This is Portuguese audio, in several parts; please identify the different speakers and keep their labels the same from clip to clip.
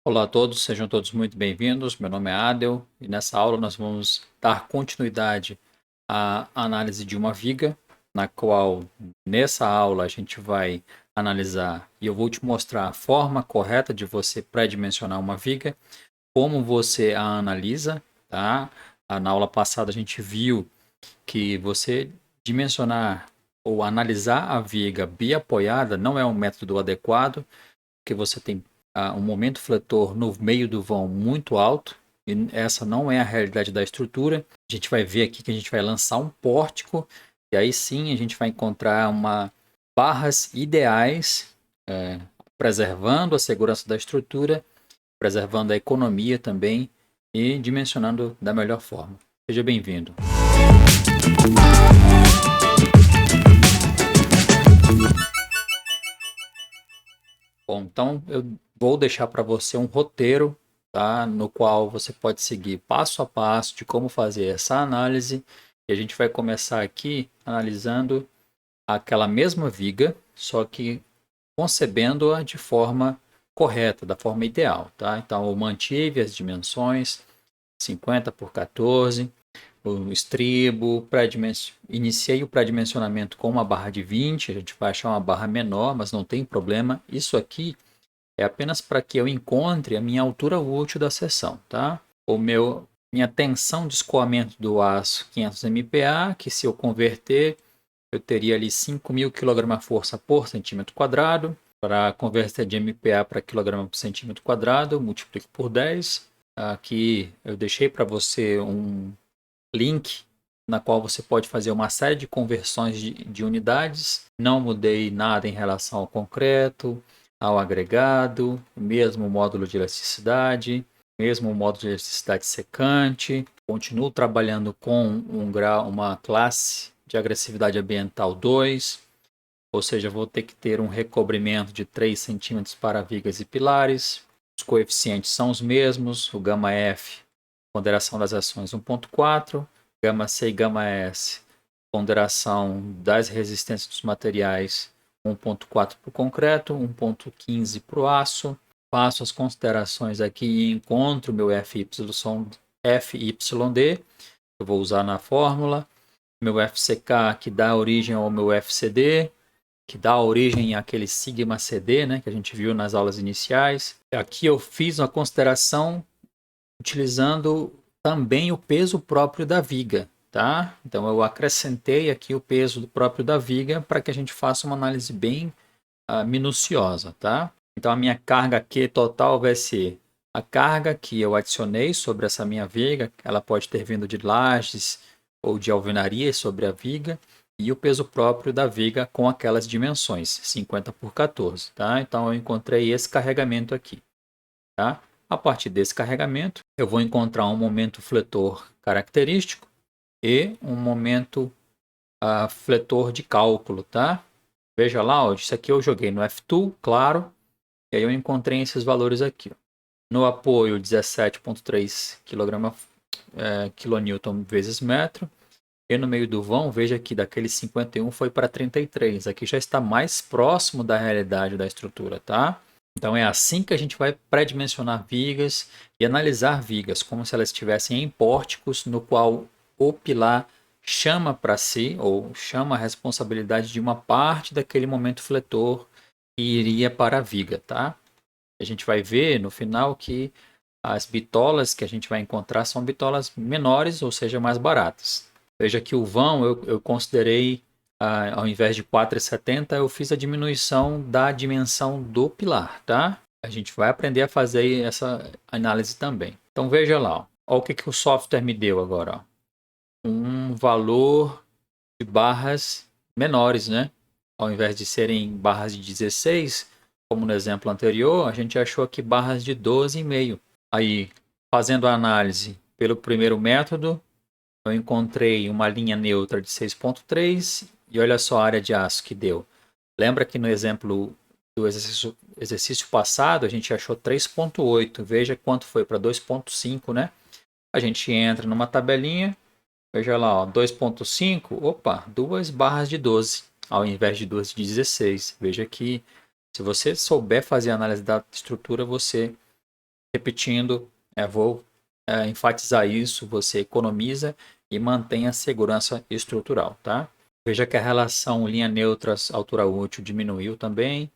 Speaker 1: Olá a todos, sejam todos muito bem-vindos. Meu nome é Adel e nessa aula nós vamos dar continuidade à análise de uma viga, na qual nessa aula a gente vai analisar e eu vou te mostrar a forma correta de você pré-dimensionar uma viga, como você a analisa, tá? Na aula passada a gente viu que você dimensionar ou analisar a viga biapoiada não é um método adequado, porque você tem um momento fletor no meio do vão muito alto, e essa não é a realidade da estrutura. A gente vai ver aqui que a gente vai lançar um pórtico, e aí sim a gente vai encontrar barras ideais, preservando a segurança da estrutura, preservando a economia também e dimensionando da melhor forma. Seja bem-vindo. Bom, então eu vou deixar para você um roteiro, tá? No qual você pode seguir passo a passo de como fazer essa análise. E a gente vai começar aqui analisando aquela mesma viga, só que concebendo-a de forma correta, da forma ideal, tá? Então eu mantive as dimensões 50 por 14, o estribo, iniciei o pré-dimensionamento com uma barra de 20, a gente vai achar uma barra menor, mas não tem problema. Isso aqui é apenas para que eu encontre a minha altura útil da seção, tá? Minha tensão de escoamento do aço 500 MPa, que se eu converter, eu teria ali 5.000 kgf por centímetro quadrado. Para converter de MPa para kg por centímetro quadrado, eu multiplico por 10. Aqui eu deixei para você um link na qual você pode fazer uma série de conversões de unidades. Não mudei nada em relação ao concreto, ao agregado, mesmo módulo de elasticidade, mesmo módulo de elasticidade secante. Continuo trabalhando com uma classe de agressividade ambiental 2, ou seja, vou ter que ter um recobrimento de 3 centímetros para vigas e pilares. Os coeficientes são os mesmos, o gama F, ponderação das ações 1.4, gama C e gama S, ponderação das resistências dos materiais 1.4 para o concreto, 1.15 para o aço. Faço as considerações aqui e encontro meu FYD, eu vou usar na fórmula, meu FCK que dá origem ao meu FCD, que dá origem àquele sigma CD, né, que a gente viu nas aulas iniciais. Aqui eu fiz uma consideração utilizando também o peso próprio da viga, tá? Então eu acrescentei aqui o peso próprio da viga para que a gente faça uma análise bem minuciosa, tá? Então a minha carga Q total vai ser a carga que eu adicionei sobre essa minha viga, ela pode ter vindo de lajes ou de alvenaria sobre a viga, e o peso próprio da viga com aquelas dimensões, 50 por 14, tá? Então eu encontrei esse carregamento aqui, tá? A partir desse carregamento, eu vou encontrar um momento fletor característico e um momento fletor de cálculo, tá? Veja lá, ó, isso aqui eu joguei no F2, claro, e aí eu encontrei esses valores aqui. Ó. No apoio, 17,3 kN vezes metro. E no meio do vão, veja que daquele 51 foi para 33. Aqui já está mais próximo da realidade da estrutura, tá? Então é assim que a gente vai pré-dimensionar vigas e analisar vigas, como se elas estivessem em pórticos, no qual o pilar chama para si, ou chama a responsabilidade de uma parte daquele momento fletor que iria para a viga, tá? A gente vai ver no final que as bitolas que a gente vai encontrar são bitolas menores, ou seja, mais baratas. Veja que o vão eu considerei, ao invés de 4,70, eu fiz a diminuição da dimensão do pilar, tá? A gente vai aprender a fazer essa análise também. Então veja lá, ó. Olha o que o software me deu agora. Ó. Um valor de barras menores, né? Ao invés de serem barras de 16, como no exemplo anterior, a gente achou aqui barras de 12,5. Aí, fazendo a análise pelo primeiro método, eu encontrei uma linha neutra de 6,3 e olha só a área de aço que deu. Lembra que no exemplo do exercício passado a gente achou 3,8. Veja quanto foi para 2,5, né? A gente entra numa tabelinha, veja lá, ó, 2,5, opa, duas barras de 12, ao invés de duas de 16. Veja que se você souber fazer a análise da estrutura, você Repetindo, vou enfatizar isso, você economiza e mantém a segurança estrutural, tá? Veja que a relação linha neutra, altura útil diminuiu também,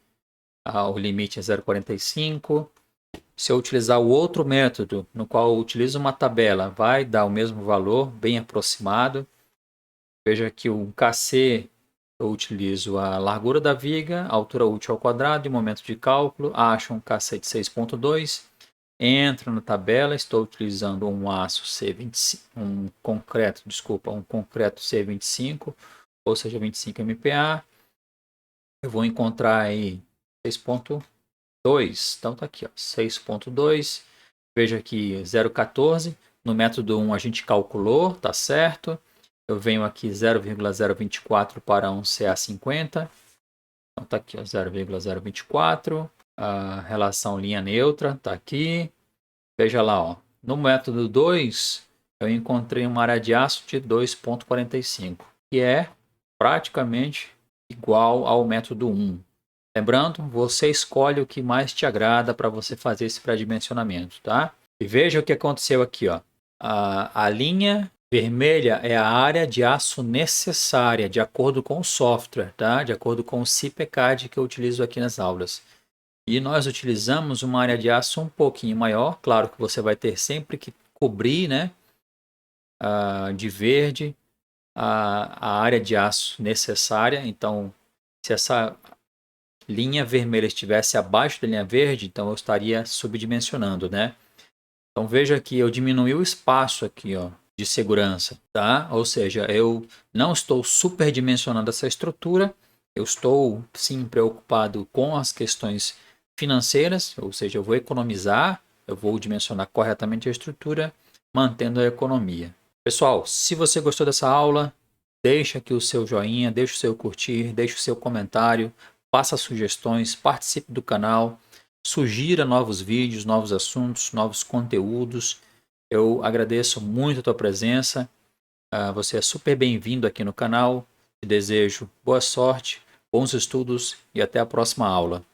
Speaker 1: o limite é 0,45. Se eu utilizar o outro método, no qual eu utilizo uma tabela, vai dar o mesmo valor, bem aproximado. Veja que o KC, eu utilizo a largura da viga, a altura útil ao quadrado e momento de cálculo, acho um KC de 6,2. Entro na tabela, estou utilizando um aço C25, um concreto C25, ou seja, 25 MPa. Eu vou encontrar aí 6,2. Então tá aqui, ó, 6,2. Veja aqui 0,14. No método 1 a gente calculou, tá certo? Eu venho aqui 0,024 para um CA50. Então tá aqui, 0,024. A relação linha neutra está aqui. Veja lá, ó. No método 2, eu encontrei uma área de aço de 2,45, que é praticamente igual ao método 1. Lembrando, você escolhe o que mais te agrada para você fazer esse pré-dimensionamento, tá? E veja o que aconteceu aqui, ó. A linha vermelha é a área de aço necessária, de acordo com o software, tá? De acordo com o CPCAD que eu utilizo aqui nas aulas. E nós utilizamos uma área de aço um pouquinho maior. Claro que você vai ter sempre que cobrir, né, de verde a área de aço necessária. Então, se essa linha vermelha estivesse abaixo da linha verde, então eu estaria subdimensionando, né? Então veja que eu diminui o espaço aqui, ó, de segurança, tá? Ou seja, eu não estou superdimensionando essa estrutura, eu estou sim preocupado com as questões financeiras, ou seja, eu vou economizar, eu vou dimensionar corretamente a estrutura, mantendo a economia. Pessoal, se você gostou dessa aula, deixa aqui o seu joinha, deixa o seu curtir, deixa o seu comentário, faça sugestões, participe do canal, sugira novos vídeos, novos assuntos, novos conteúdos. Eu agradeço muito a tua presença. Você é super bem-vindo aqui no canal. Te desejo boa sorte, bons estudos e até a próxima aula.